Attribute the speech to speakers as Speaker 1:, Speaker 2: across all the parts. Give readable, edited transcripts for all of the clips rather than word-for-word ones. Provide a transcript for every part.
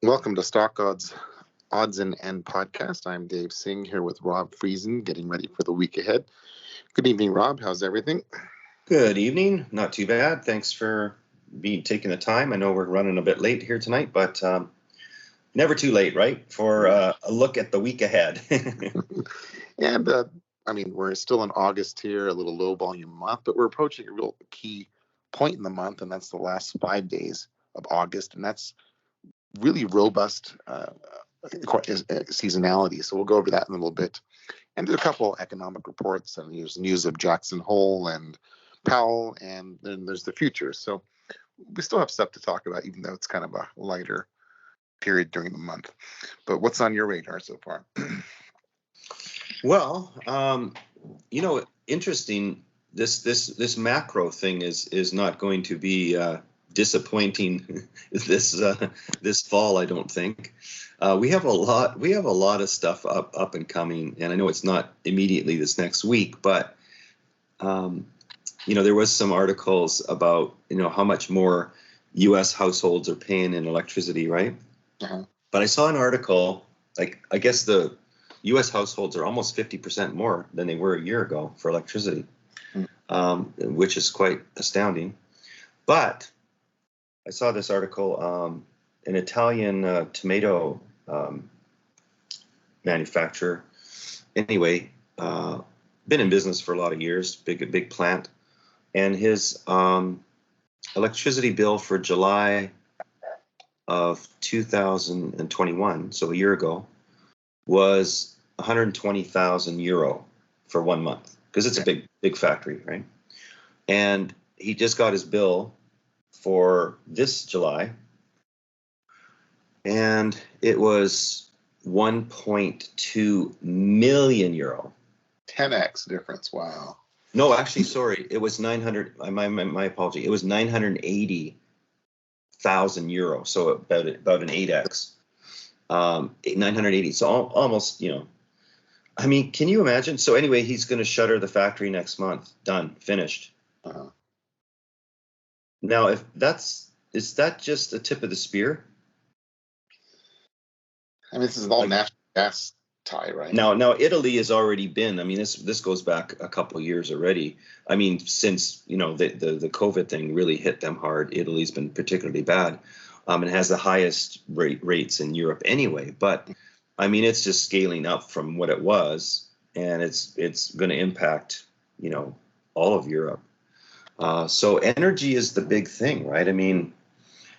Speaker 1: Welcome to StockOdds Odds and End podcast. I'm Dave Singh here with Rob Friesen, getting ready for the week ahead. Good evening, Rob. How's everything?
Speaker 2: Good evening. Not too bad. Thanks for taking the time. I know we're running a bit late here tonight, but never too late, right? For a look at the week ahead.
Speaker 1: And we're still in August here, a little low volume month, but we're approaching a real key point in the month, and that's the last 5 days of August, and that's really robust seasonality. So we'll go over that in a little bit. And there's a couple economic reports, and there's news of Jackson Hole and Powell, and then there's the future. So we still have stuff to talk about, even though it's kind of a lighter period during the month. But what's on your radar so far?
Speaker 2: Well, interesting. This macro thing is not going to be disappointing this fall, I don't think. We have a lot of stuff up and coming, and I know it's not immediately this next week, but there was some articles about how much more U.S. households are paying in electricity, right?
Speaker 1: Uh-huh.
Speaker 2: But I saw an article, like I guess the U.S. households are almost 50% more than they were a year ago for electricity, which is quite astounding. But I saw this article, an Italian tomato manufacturer, anyway, been in business for a lot of years, big plant, and his electricity bill for July of 2021, so a year ago, was 120,000 euro for 1 month, because it's a big factory, right? And he just got his bill for this July, and it was 1.2 million euro.
Speaker 1: 10x difference. Wow.
Speaker 2: No, actually, sorry, it was 900. My apology. It was 980,000 euro, so about an 8x. 980. So almost, I mean, can you imagine? So anyway, he's going to shutter the factory next month. Done, finished.
Speaker 1: Uh-huh.
Speaker 2: Now, is that just the tip of the spear?
Speaker 1: I mean, this is all natural gas tie, right?
Speaker 2: Now Italy has already been. I mean, this goes back a couple of years already. I mean, since the COVID thing really hit them hard, Italy's been particularly bad, and has the highest rates in Europe anyway. But I mean, it's just scaling up from what it was, and it's going to impact all of Europe. So energy is the big thing, right? I mean,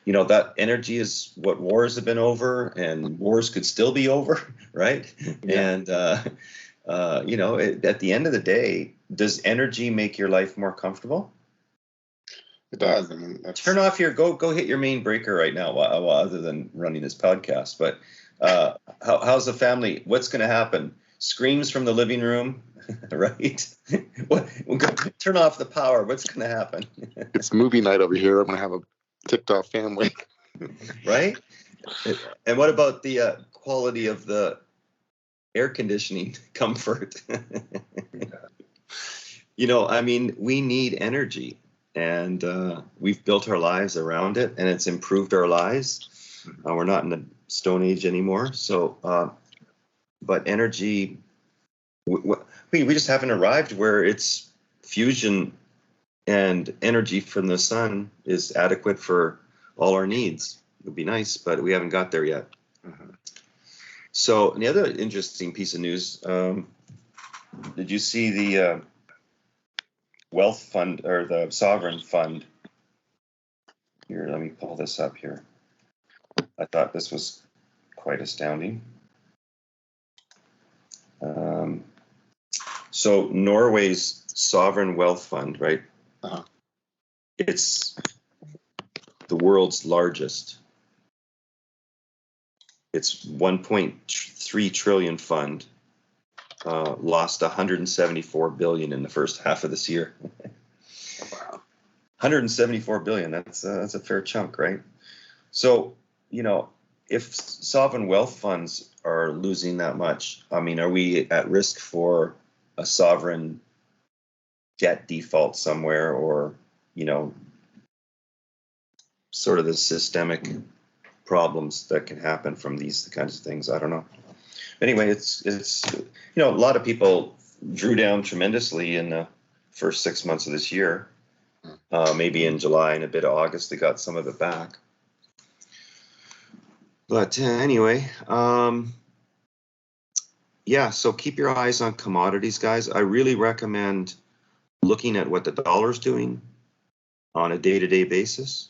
Speaker 2: that energy is what wars have been over, and wars could still be over, right? Yeah. And, at the end of the day, does energy make your life more comfortable?
Speaker 1: It does. I mean,
Speaker 2: turn off go hit your main breaker right now, while other than running this podcast. But how's the family? What's going to happen? Screams from the living room, right? Turn off the power. What's going to happen?
Speaker 1: It's movie night over here. I'm going to have a ticked off family.
Speaker 2: Right? And what about the quality of the air conditioning comfort? I mean, we need energy, and we've built our lives around it, and it's improved our lives. We're not in the Stone Age anymore. So, but energy, we just haven't arrived where it's fusion and energy from the sun is adequate for all our needs. It would be nice, but we haven't got there yet. Mm-hmm. So the other interesting piece of news, did you see the wealth fund, or the sovereign fund? Here, let me pull this up here. I thought this was quite astounding. So Norway's sovereign wealth fund, right?
Speaker 1: Uh-huh.
Speaker 2: It's the world's largest. It's 1.3 trillion fund. Lost 174 billion in the first half of this year.
Speaker 1: Wow.
Speaker 2: 174 billion. That's a fair chunk, right? So, if sovereign wealth funds are losing that much, I mean, are we at risk for a sovereign debt default somewhere, or, sort of the systemic problems that can happen from these kinds of things. I don't know. Anyway, it's a lot of people drew down tremendously in the first 6 months of this year. Maybe in July and a bit of August, they got some of it back. But anyway, yeah, so keep your eyes on commodities, guys. I really recommend looking at what the dollar's doing on a day-to-day basis.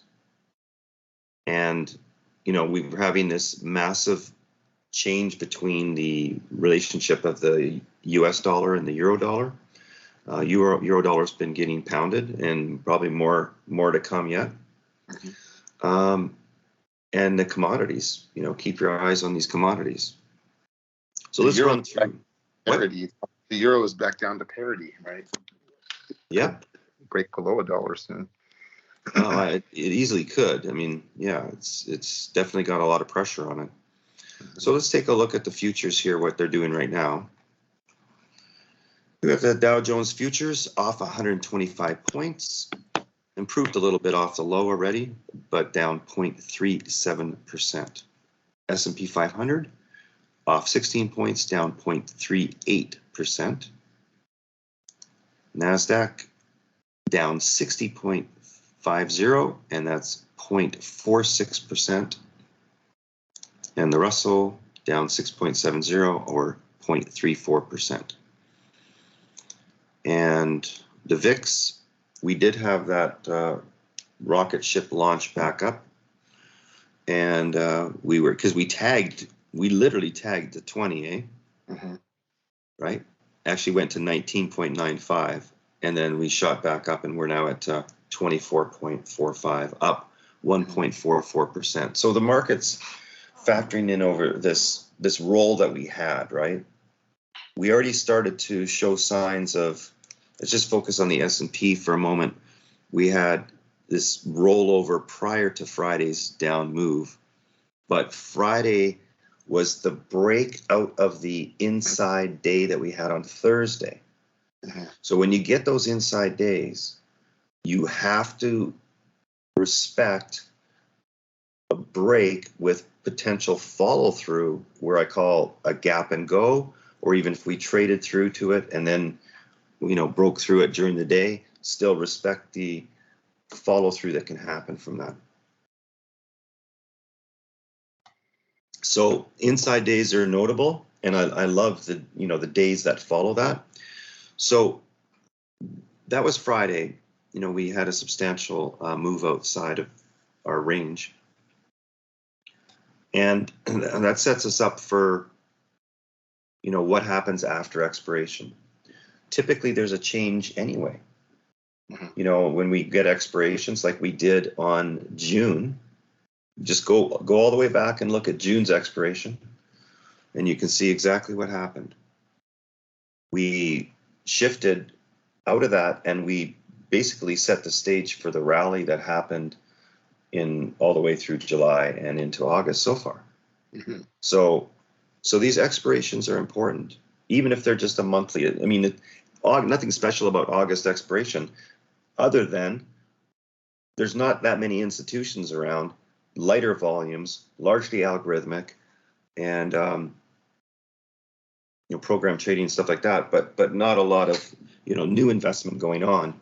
Speaker 2: And, we're having this massive change between the relationship of the US dollar and the euro dollar. Euro dollar's been getting pounded, and probably more to come yet. And the commodities, keep your eyes on these commodities. So let's run through
Speaker 1: parity. The euro is back down to parity, right?
Speaker 2: Yeah.
Speaker 1: Break below $1 soon.
Speaker 2: It easily could. I mean, yeah, it's definitely got a lot of pressure on it. So let's take a look at the futures here, what they're doing right now. We have the Dow Jones futures off 125 points, improved a little bit off the low already, but down 0.37%. S&P 500 off 16 points, down 0.38%. NASDAQ down 60.50, and that's 0.46%. And the Russell down 6.70, or 0.34%. And the VIX, we did have that rocket ship launch back up, and we literally tagged the 20, right? Actually went to 19.95, and then we shot back up, and we're now at 24.45, up 1.44%. So the market's factoring in over this roll that we had, right? We already started to show signs of, let's just focus on the S&P for a moment. We had this rollover prior to Friday's down move, but Friday was the break out of the inside day that we had on Thursday. So when you get those inside days, you have to respect a break with potential follow through, where I call a gap and go, or even if we traded through to it and then broke through it during the day, still respect the follow through that can happen from that. So inside days are notable, and I love the days that follow that. So that was Friday. We had a substantial move outside of our range, and that sets us up for what happens after expiration. Typically there's a change anyway. When we get expirations like we did on June, just go all the way back and look at June's expiration, and you can see exactly what happened. We shifted out of that, and we basically set the stage for the rally that happened in all the way through July and into August so far. So these expirations are important, even if they're just a monthly. I mean, nothing special about August expiration, other than there's not that many institutions around, lighter volumes, largely algorithmic, and program trading and stuff like that, but not a lot of new investment going on.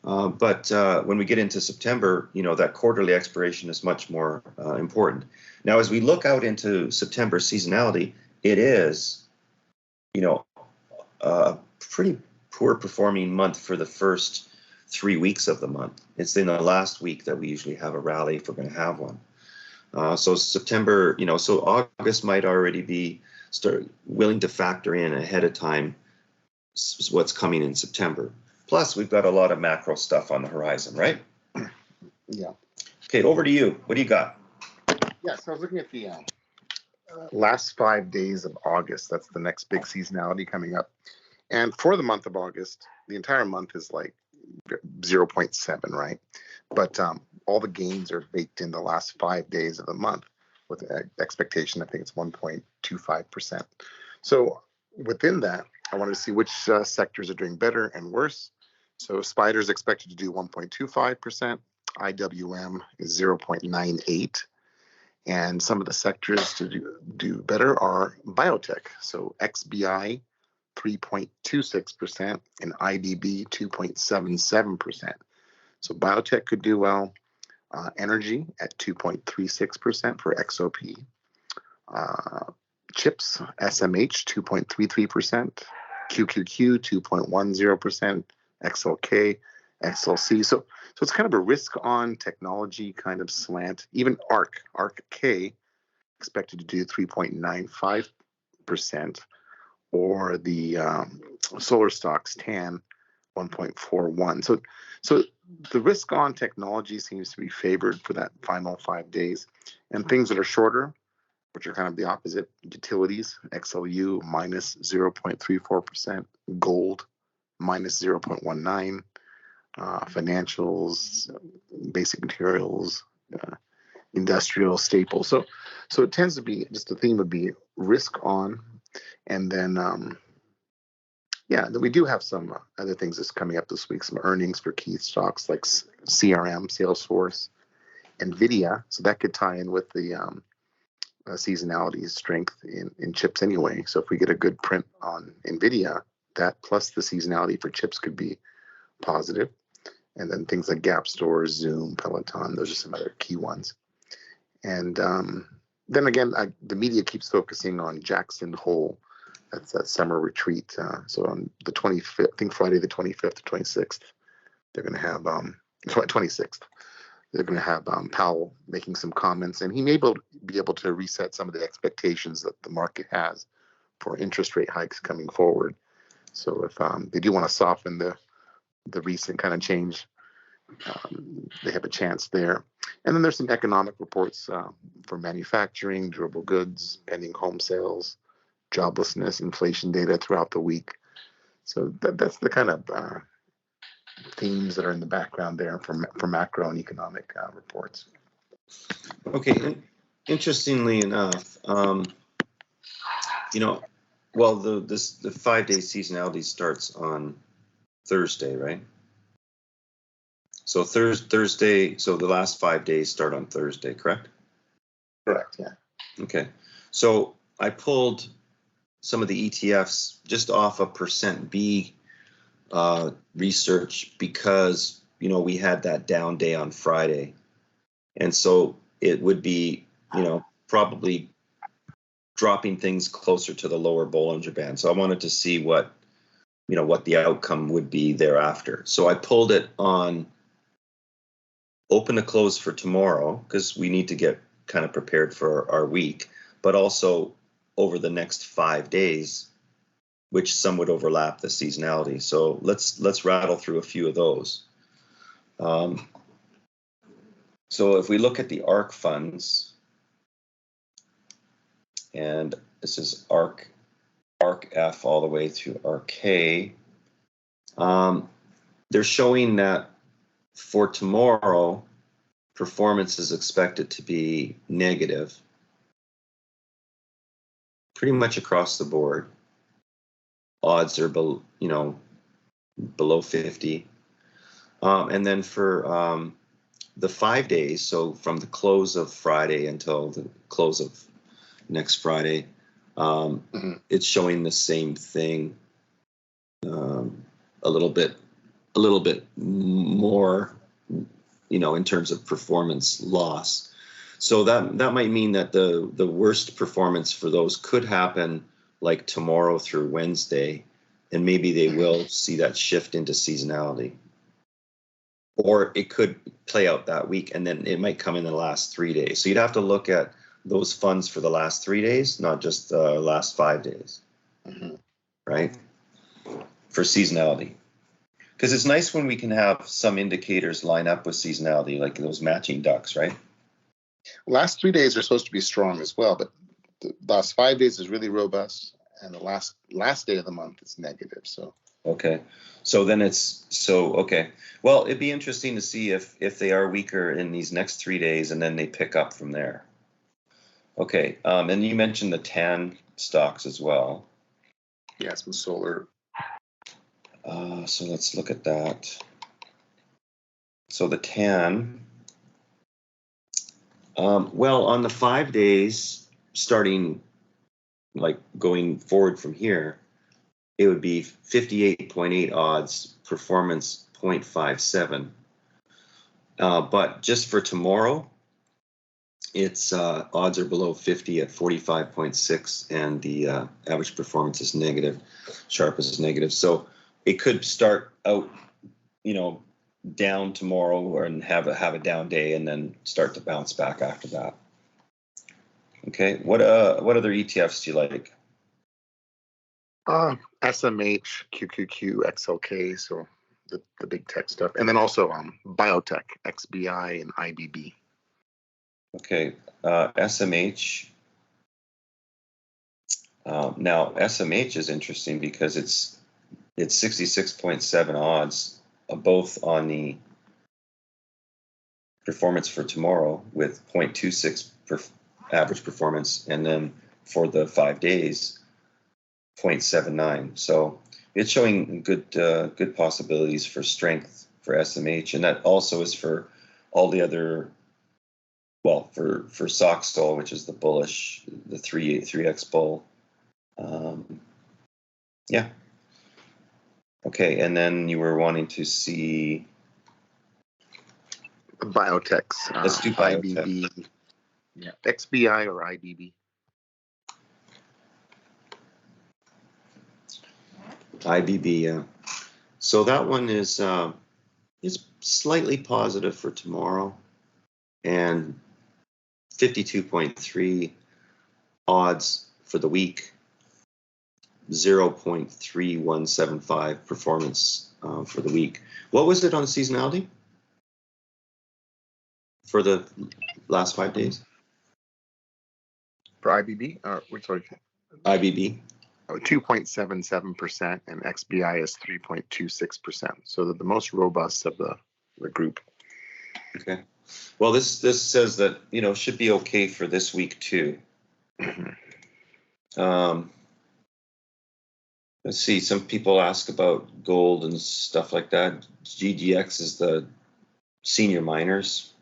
Speaker 2: But when we get into September, that quarterly expiration is much more important. Now, as we look out into September seasonality, it is, a pretty poor performing month for the first 3 weeks of the month. It's in the last week that we usually have a rally if we're going to have one. So September, so August might already be willing to factor in ahead of time what's coming in September. Plus, we've got a lot of macro stuff on the horizon, right?
Speaker 1: Yeah.
Speaker 2: Okay, over to you. What do you got?
Speaker 1: Yeah, so I was looking at the last 5 days of August. That's the next big seasonality coming up. And for the month of August, the entire month is like 0.7, right? But all the gains are baked in the last 5 days of the month with an expectation, I think it's 1.25%. So within that, I wanted to see which sectors are doing better and worse. So Spider is expected to do 1.25%. IWM is 0.98. And some of the sectors to do better are biotech. So XBI 3.26% and IDB 2.77%. So biotech could do well. Energy at 2.36% for XOP. Chips, SMH 2.33%, QQQ 2.10%, XLK, XLC. So it's kind of a risk on technology kind of slant. Even ARK K expected to do 3.95%, or the solar stocks TAN 1.41. So the risk on technology seems to be favored for that final 5 days, and things that are shorter, which are kind of the opposite, utilities, XLU minus 0.34%, gold minus 0.19%, financials, basic materials, industrial staples. So it tends to be, just the theme would be risk on, and then then we do have some other things that's coming up this week, some earnings for key stocks like CRM, Salesforce, NVIDIA. So that could tie in with the seasonality strength in chips anyway. So if we get a good print on NVIDIA, that plus the seasonality for chips could be positive. And then things like Gap Stores, Zoom, Peloton, those are some other key ones. And then again, the media keeps focusing on Jackson Hole. That's that summer retreat. So on the 25th, I think Friday the 25th or 26th, they're going to have 26th. They're going to have Powell making some comments, and he may be able to reset some of the expectations that the market has for interest rate hikes coming forward. So if they do want to soften the recent kind of change, they have a chance there. And then there's some economic reports for manufacturing, durable goods, pending home sales, joblessness, inflation data throughout the week. So that's the kind of themes that are in the background there for macro and economic reports.
Speaker 2: Okay, interestingly enough, the 5-day seasonality starts on Thursday, right? So Thursday, so the last 5 days start on Thursday, correct?
Speaker 1: Correct, yeah.
Speaker 2: Okay, so I pulled some of the ETFs just off of percent B research because we had that down day on Friday, and so it would be probably dropping things closer to the lower Bollinger Band. So I wanted to see what the outcome would be thereafter. So I pulled it on open to close for tomorrow because we need to get kind of prepared for our week, but also over the next 5 days, which some would overlap the seasonality. So let's rattle through a few of those. So if we look at the ARK funds, and this is ARK F all the way to ARK K, they're showing that for tomorrow, performance is expected to be negative, pretty much across the board. Odds are below 50, and then for the 5 days, so from the close of Friday until the close of next Friday, it's showing the same thing, a little bit more, in terms of performance loss. So that might mean that the worst performance for those could happen like tomorrow through Wednesday, and maybe they will see that shift into seasonality. Or it could play out that week, and then it might come in the last 3 days. So you'd have to look at those funds for the last 3 days, not just the last 5 days, right? For seasonality. Because it's nice when we can have some indicators line up with seasonality, like those matching ducks, right?
Speaker 1: Last 3 days are supposed to be strong as well, but the last 5 days is really robust, and the last day of the month is negative. So
Speaker 2: okay, so then okay. Well, it'd be interesting to see if they are weaker in these next 3 days, and then they pick up from there. Okay, and you mentioned the TAN stocks as well.
Speaker 1: Yes, with solar.
Speaker 2: So let's look at that. So the TAN, Well, on the 5 days, starting like going forward from here, it would be 58.8 odds, performance 0.57. But just for tomorrow, its odds are below 50 at 45.6, and the average performance is negative, sharp is negative. So it could start out, down tomorrow and have a down day, and then start to bounce back after that. Okay, what other ETFs do you like?
Speaker 1: SMH, QQQ, XLK, so the big tech stuff, and then also biotech, XBI and IBB.
Speaker 2: Okay, SMH. Now SMH is interesting because it's 66.7 odds, both on the performance for tomorrow with 0.26 average performance, and then for the 5 days 0.79. So it's showing good possibilities for strength for SMH, and that also is for all the other. Well, for Soxtol, which is the bullish, the 3x bull. Yeah. Okay, and then you were wanting to see
Speaker 1: biotechs.
Speaker 2: Let's do biotech.
Speaker 1: IBB. Yeah, XBI or IBB.
Speaker 2: IBB, yeah. So that one is slightly positive for tomorrow, and 52.3 odds for the week, 0.3175 performance for the week. What was it on seasonality for the last 5 days?
Speaker 1: For IBB, sorry.
Speaker 2: IBB.
Speaker 1: 2.77%, and XBI is 3.26%. So they're the most robust of the group.
Speaker 2: Okay. Well, this says that should be okay for this week too.
Speaker 1: Mm-hmm.
Speaker 2: Let's see. Some people ask about gold and stuff like that. GDX is the senior miners,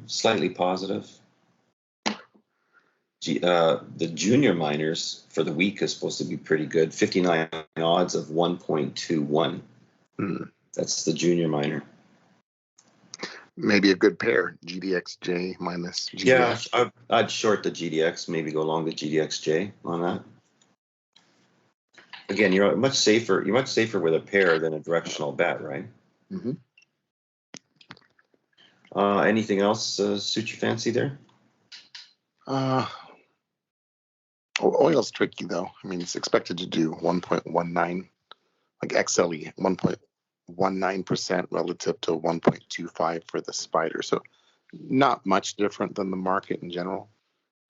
Speaker 2: slightly positive. The junior miners for the week is supposed to be pretty good. 59 odds of 1.21. That's the junior miner.
Speaker 1: Maybe a good pair, GDXJ minus GDX.
Speaker 2: Yeah, I'd short the GDX, maybe go long the GDXJ on that. Again, you're much safer with a pair than a directional bet, right?
Speaker 1: Mm-hmm.
Speaker 2: Anything else suit your fancy there?
Speaker 1: Oil's tricky though. I mean, it's expected to do 1.19, like XLE, 1.19% relative to 1.25 for the spider. So not much different than the market in general,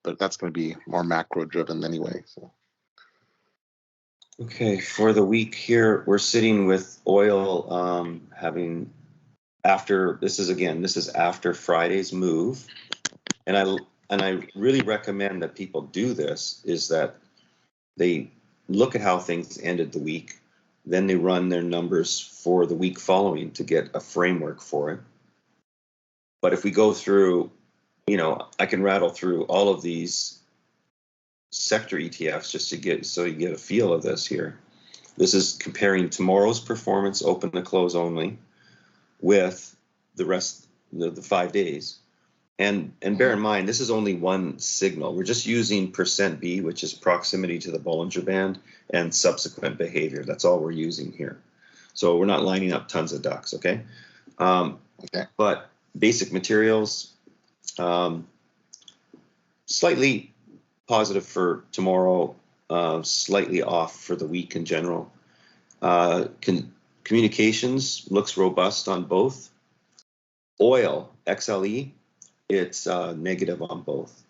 Speaker 1: but that's going to be more macro driven anyway. So.
Speaker 2: Okay, for the week here, we're sitting with oil having this is after Friday's move, and I really recommend that people do this, is that they look at how things ended the week, then they run their numbers for the week following to get a framework for it. But if we go through, I can rattle through all of these sector ETFs just to you get a feel of this here. This is comparing tomorrow's performance, open to close only, with the rest of the 5 days. And bear in mind, this is only one signal. We're just using %B, which is proximity to the Bollinger Band, and subsequent behavior. That's all we're using here. So we're not lining up tons of ducks, okay?
Speaker 1: Okay.
Speaker 2: But basic materials, slightly positive for tomorrow, slightly off for the week in general. Communications looks robust on both. Oil, XLE, it's negative on both.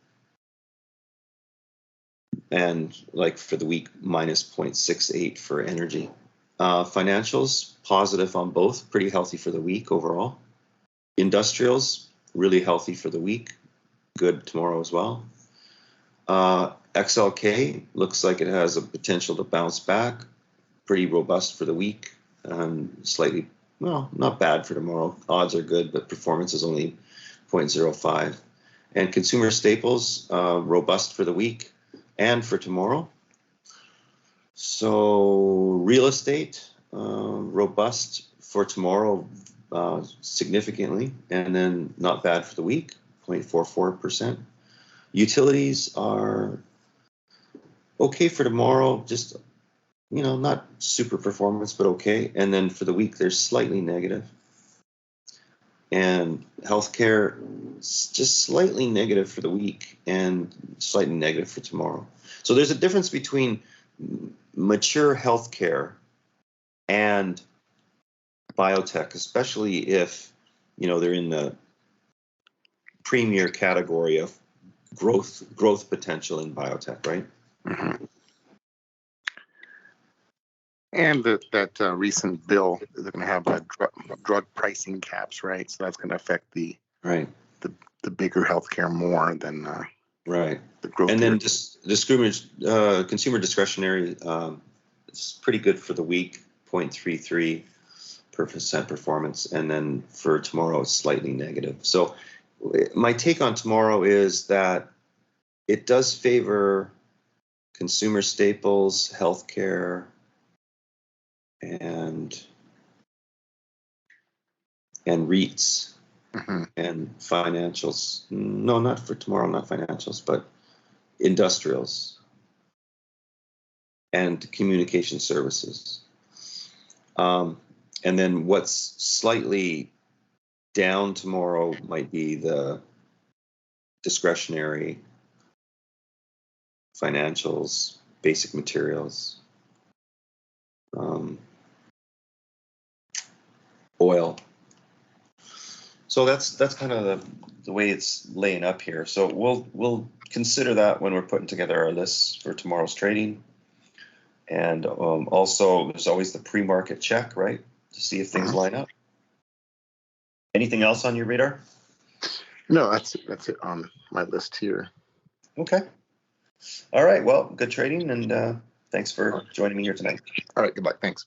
Speaker 2: And like for the week, minus 0.68 for energy. Financials, positive on both, pretty healthy for the week overall. Industrials, really healthy for the week, good tomorrow as well. XLK looks like it has a potential to bounce back, pretty robust for the week, slightly, well, not bad for tomorrow. Odds are good, but performance is only 0.05. And consumer staples, robust for the week and for tomorrow. So real estate, robust for tomorrow significantly, and then not bad for the week, 0.44%. Utilities are okay for tomorrow, just, not super performance, but okay. And then for the week, they're slightly negative. And healthcare, just slightly negative for the week and slightly negative for tomorrow. So there's a difference between mature healthcare and biotech, especially if, they're in the premier category of growth potential in biotech, right?
Speaker 1: Mm-hmm. And that recent bill, they're going to have drug pricing caps, right? So that's going to affect the bigger healthcare more than
Speaker 2: right.
Speaker 1: The growth.
Speaker 2: And then just consumer discretionary is pretty good for the week, 0.33% performance, and then for tomorrow it's slightly negative. So my take on tomorrow is that it does favor consumer staples, healthcare, and REITs,
Speaker 1: mm-hmm.
Speaker 2: and financials. No, not for tomorrow, not financials, but industrials and communication services. And then what's slightly down tomorrow might be the discretionary, financials, basic materials, oil. So that's kind of the way it's laying up here. So we'll consider that when we're putting together our lists for tomorrow's trading. And also, there's always the pre-market check, right, to see if things line up. Anything else on your radar?
Speaker 1: No, that's it on my list here.
Speaker 2: Okay. All right. Well, good trading, and thanks for joining me here tonight.
Speaker 1: All right. Good luck. Thanks.